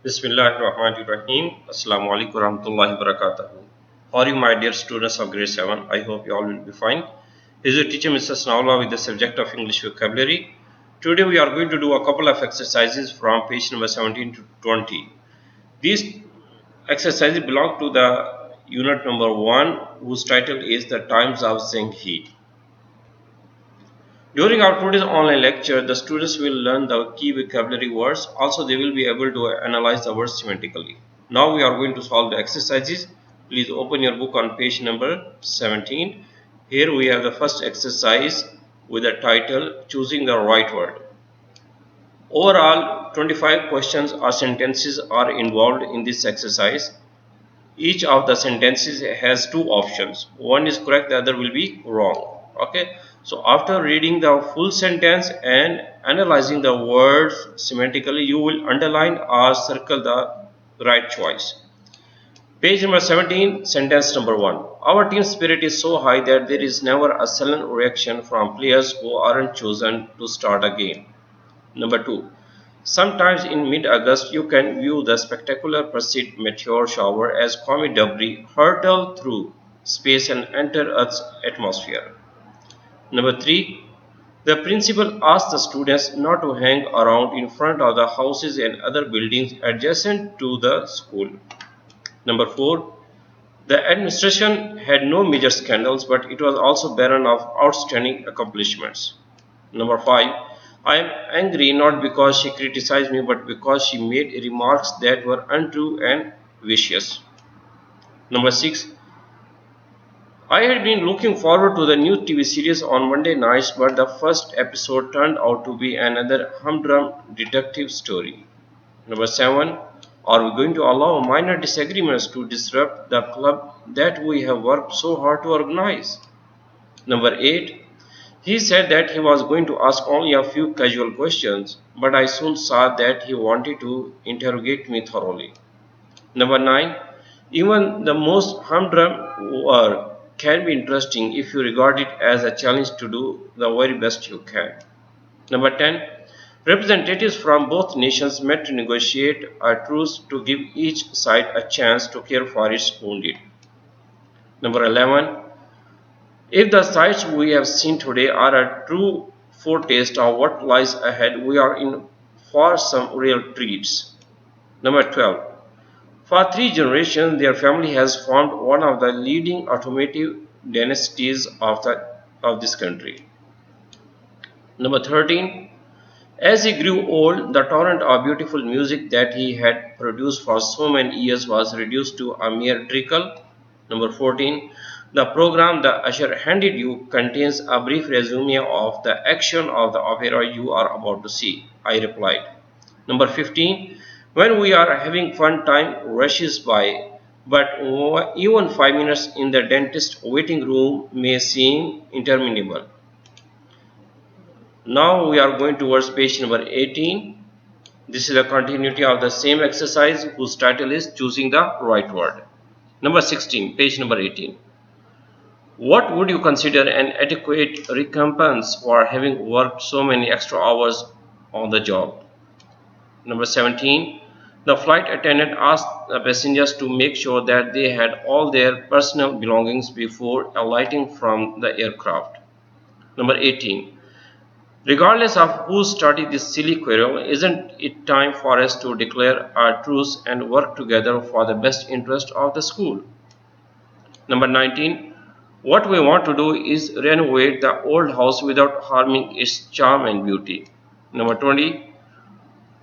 Bismillahirrahmanirrahim. Assalamu alaikum warahmatullahi wabarakatuh. How are you, my dear students of grade 7? I hope you all will be fine. This is your teacher, Mr. Snaula, with the subject of English vocabulary. Today we are going to do a couple of exercises from page number 17 to 20. These exercises belong to the unit number 1, whose title is The Times of Saying He. During our today's online lecture, the students will learn the key vocabulary words. Also, they will be able to analyze the words semantically. Now we are going to solve the exercises. Please open your book on page number 17. Here we have the first exercise with the title Choosing the Right Word. Overall, 25 questions or sentences are involved in this exercise. Each of the sentences has two options. One is correct, the other will be wrong. Okay, so after reading the full sentence and analyzing the words semantically, you will underline or circle the right choice. Page number 17, sentence number 1. Our team spirit is so high that there is never a sullen reaction from players who aren't chosen to start a game. Number 2. Sometimes in mid-August, you can view the spectacular Perseid meteor shower as comet debris hurtle through space and enter Earth's atmosphere. Number 3. The principal asked the students not to hang around in front of the houses and other buildings adjacent to the school. Number 4. The administration had no major scandals, but it was also barren of outstanding accomplishments. Number 5. I am angry not because she criticized me, but because she made remarks that were untrue and vicious. Number 6. I had been looking forward to the new TV series on Monday nights, but the first episode turned out to be another humdrum detective story. Number 7. Are we going to allow minor disagreements to disrupt the club that we have worked so hard to organize? Number 8. He said that he was going to ask only a few casual questions, but I soon saw that he wanted to interrogate me thoroughly. Number 9. Even the most humdrum work can be interesting if you regard it as a challenge to do the very best you can. Number 10. Representatives from both nations met to negotiate a truce to give each side a chance to care for its wounded. Number 11. If the sights we have seen today are a true foretaste of what lies ahead, we are in for some real treats. Number 12. For 3 generations, their family has formed one of the leading automotive dynasties of this country. Number 13. As he grew old, the torrent of beautiful music that he had produced for so many years was reduced to a mere trickle. Number 14. The program the usher handed you contains a brief resume of the action of the opera you are about to see, I replied. Number 15. When we are having fun, time rushes by, but even 5 minutes in the dentist waiting room may seem interminable. Now we are going towards page number 18. This is a continuity of the same exercise whose title is Choosing the Right Word. Number 16, page number 18. What would you consider an adequate recompense for having worked so many extra hours on the job? Number 17. The flight attendant asked the passengers to make sure that they had all their personal belongings before alighting from the aircraft. Number 18. Regardless of who started this silly quarrel, isn't it time for us to declare our truce and work together for the best interest of the school? Number 19. What we want to do is renovate the old house without harming its charm and beauty. Number 20.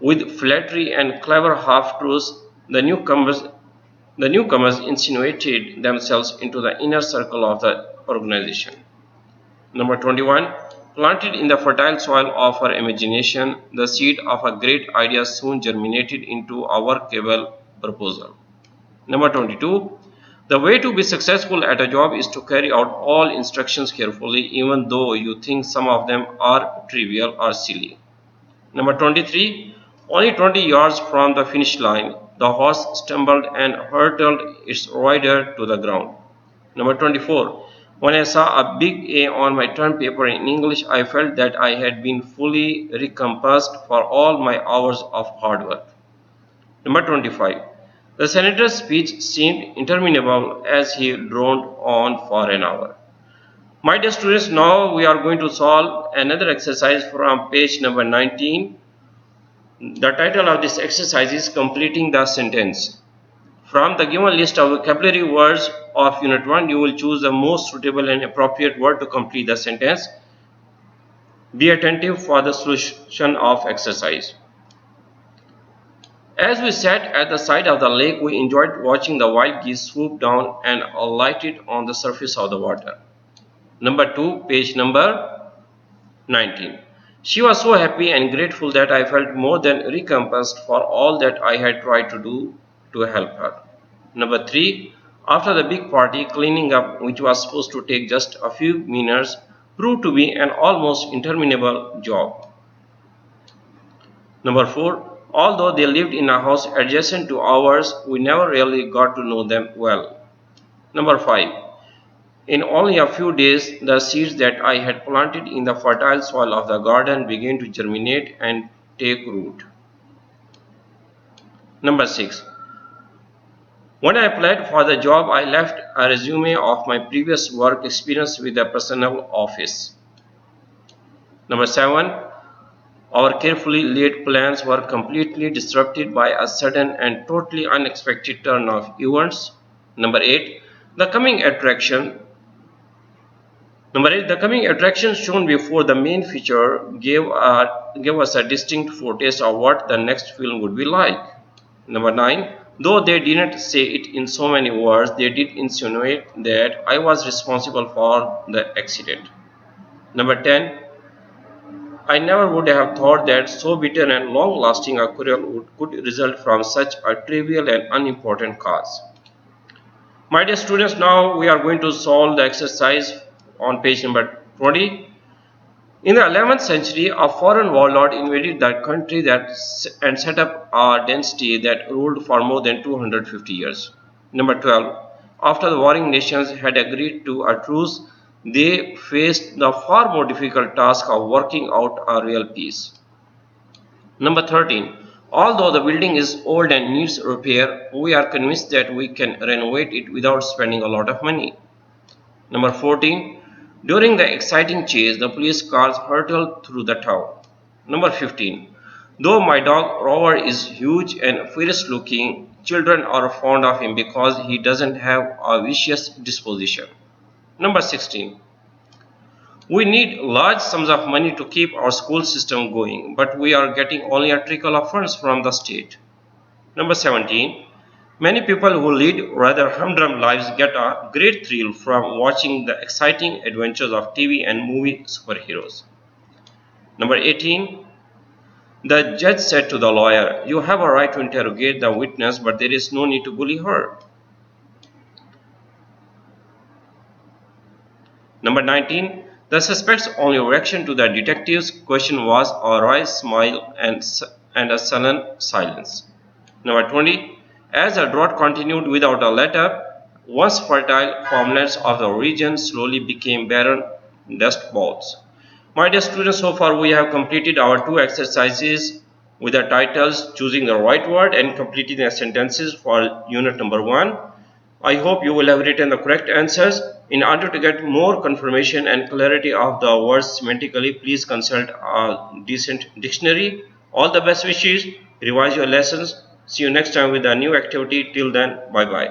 With flattery and clever half-truths, the newcomers insinuated themselves into the inner circle of the organization. Number 21. Planted in the fertile soil of her imagination, the seed of a great idea soon germinated into a workable proposal. Number 22. The way to be successful at a job is to carry out all instructions carefully, even though you think some of them are trivial or silly. Number 23. Only 20 yards from the finish line, the horse stumbled and hurtled its rider to the ground. Number 24. When I saw a big A on my term paper in English, I felt that I had been fully recompensed for all my hours of hard work. Number 25. The senator's speech seemed interminable as he droned on for an hour. My dear students, now we are going to solve another exercise from page number 19. The title of this exercise is Completing the Sentence. From the given list of vocabulary words of Unit 1, you will choose the most suitable and appropriate word to complete the sentence. Be attentive for the solution of exercise. As we sat at the side of the lake, we enjoyed watching the wild geese swoop down and alighted on the surface of the water. Number 2, page number 19. She was so happy and grateful that I felt more than recompensed for all that I had tried to do to help her. Number 3. After the big party, cleaning up, which was supposed to take just a few minutes, proved to be an almost interminable job. Number 4. Although they lived in a house adjacent to ours, we never really got to know them well. Number 5. In only a few days, the seeds that I had planted in the fertile soil of the garden began to germinate and take root. Number 6. When I applied for the job, I left a resume of my previous work experience with the personnel office. Number 7. Our carefully laid plans were completely disrupted by a sudden and totally unexpected turn of events. Number 8. The coming attraction Number 8. The coming attraction shown before the main feature gave us a distinct foretaste of what the next film would be like. Number 9. Though they didn't say it in so many words, they did insinuate that I was responsible for the accident. Number 10. I never would have thought that so bitter and long-lasting a quarrel could result from such a trivial and unimportant cause. My dear students, now we are going to solve the exercise on page number 20. In the 11th century, a foreign warlord invaded the country and set up a dynasty that ruled for more than 250 years. Number 12. After the warring nations had agreed to a truce, they faced the far more difficult task of working out a real peace. Number 13. Although the building is old and needs repair, we are convinced that we can renovate it without spending a lot of money. Number 14. During the exciting chase, the police cars hurtled through the town. Number 15. Though my dog Rover is huge and fierce looking, children are fond of him because he doesn't have a vicious disposition. Number 16. We need large sums of money to keep our school system going, but we are getting only a trickle of funds from the state. Number 17. Many people who lead rather humdrum lives get a great thrill from watching the exciting adventures of TV and movie superheroes. Number 18. The judge said to the lawyer, "You have a right to interrogate the witness, but there is no need to bully her." Number 19. The suspect's only reaction to the detective's question was a wry smile and a sullen silence. Number 20. As the drought continued without a letup, once fertile farmlands of the region slowly became barren dust bowls. My dear students, so far we have completed our two exercises with the titles Choosing the Right Word and Completing the Sentences for unit number 1. I hope you will have written the correct answers. In order to get more confirmation and clarity of the words semantically, please consult a decent dictionary. All the best wishes. Revise your lessons. See you next time with a new activity. Till then, bye bye.